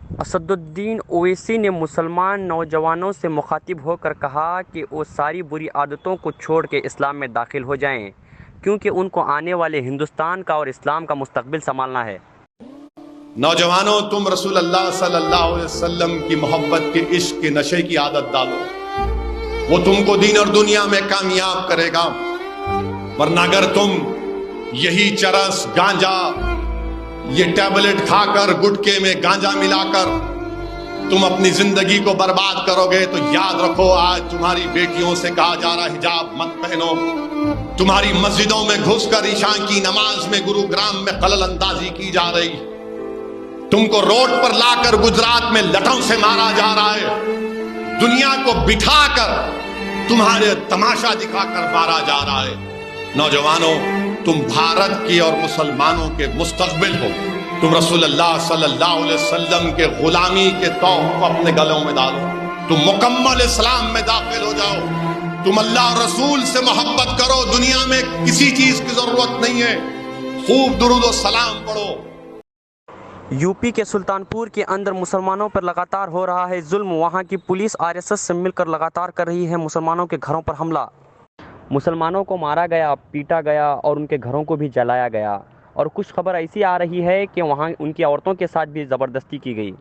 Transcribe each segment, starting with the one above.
असदुद्दीन ओवैसी ने मुसलमान नौजवानों से मुखातिब होकर कहा कि वो सारी बुरी आदतों को छोड़ के इस्लाम में दाखिल हो जाएं, क्योंकि उनको आने वाले हिंदुस्तान का और इस्लाम का मुस्तकबिल संभालना है। नौजवानों, तुम रसूल अल्लाह सल्लल्लाहु अलैहि वसल्लम की मोहब्बत के इश्क के नशे की आदत डालो, वो तुमको दीन और दुनिया में कामयाब करेगा। वरना अगर तुम यही चरस गांजा, ये टैबलेट खाकर, गुटके में गांजा मिलाकर तुम अपनी जिंदगी को बर्बाद करोगे, तो याद रखो, आज तुम्हारी बेटियों से कहा जा रहा हिजाब मत पहनो। तुम्हारी मस्जिदों में घुसकर ईशा की नमाज में, गुरुग्राम में खलल अंदाजी की जा रही। तुमको रोड पर लाकर गुजरात में लठों से मारा जा रहा है। दुनिया को बिठाकर तुम्हारे तमाशा दिखाकर मारा जा रहा है। नौजवानों, तुम भारत की और मुसलमानों के मुस्तकबिल हो। तुम रसूल अल्लाह सल्लल्लाहु अलैहि वसल्लम के गुलामी के तौर को अपने गलों में डालो। तुम मुकम्मल इस्लाम में दाखिल हो जाओ। तुम अल्लाह और रसूल से मोहब्बत करो। दुनिया में किसी चीज की जरूरत नहीं है। खूब दुरूद और सलाम पढ़ो। यूपी के सुल्तानपुर के अंदर मुसलमानों पर लगातार हो रहा है जुल्म। वहां की पुलिस आरएसएस से मिलकर लगातार कर रही है मुसलमानों के घरों पर हमला। मुसलमानों को मारा गया, पीटा गया और उनके घरों को भी जलाया गया। और कुछ खबर ऐसी आ रही है कि वहां उनकी औरतों के साथ भी ज़बरदस्ती की गई।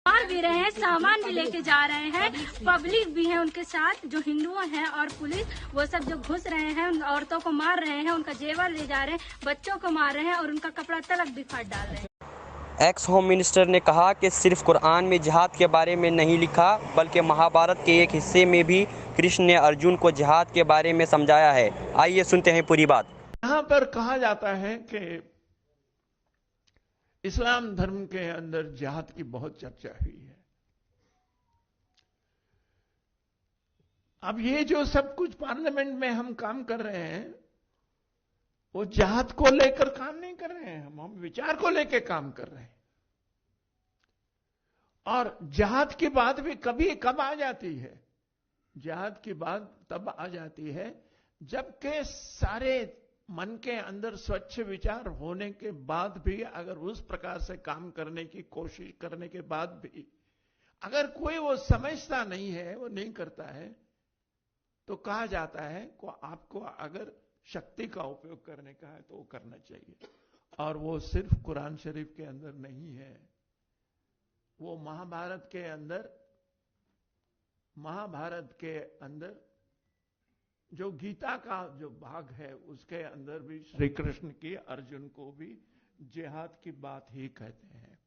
मार भी रहे हैं, सामान भी लेके जा रहे हैं, पब्लिक भी है उनके साथ, जो हिंदू हैं और पुलिस, वो सब जो घुस रहे हैं, उन औरतों को मार रहे हैं, उनका जेवर ले जा रहे हैं, बच्चों को मार रहे हैं और उनका कपड़ा तलक भी फाड़ डाल रहे हैं। एक्स होम मिनिस्टर ने कहा कि सिर्फ कुरान में जिहाद के बारे में नहीं लिखा, बल्कि महाभारत के एक हिस्से में भी कृष्ण ने अर्जुन को जिहाद के बारे में समझाया है। आइए सुनते हैं पूरी बात। यहां पर कहा जाता है कि इस्लाम धर्म के अंदर जिहाद की बहुत चर्चा हुई है। अब ये जो सब कुछ पार्लियामेंट में हम काम कर रहे हैं, वो जिहाद को लेकर काम नहीं कर रहे हैं, हम विचार को लेकर काम कर रहे हैं। और जिहाद की बात भी कभी कब आ जाती है? जिहाद की बात तब आ जाती है जबकि सारे मन के अंदर स्वच्छ विचार होने के बाद भी, अगर उस प्रकार से काम करने की कोशिश करने के बाद भी अगर कोई वो समझता नहीं है, वो नहीं करता है, तो कहा जाता है को आपको अगर शक्ति का उपयोग करने का है तो वो करना चाहिए। और वो सिर्फ कुरान शरीफ के अंदर नहीं है, वो महाभारत के अंदर जो गीता का जो भाग है, उसके अंदर भी श्री कृष्ण की अर्जुन को भी जिहाद की बात ही कहते हैं।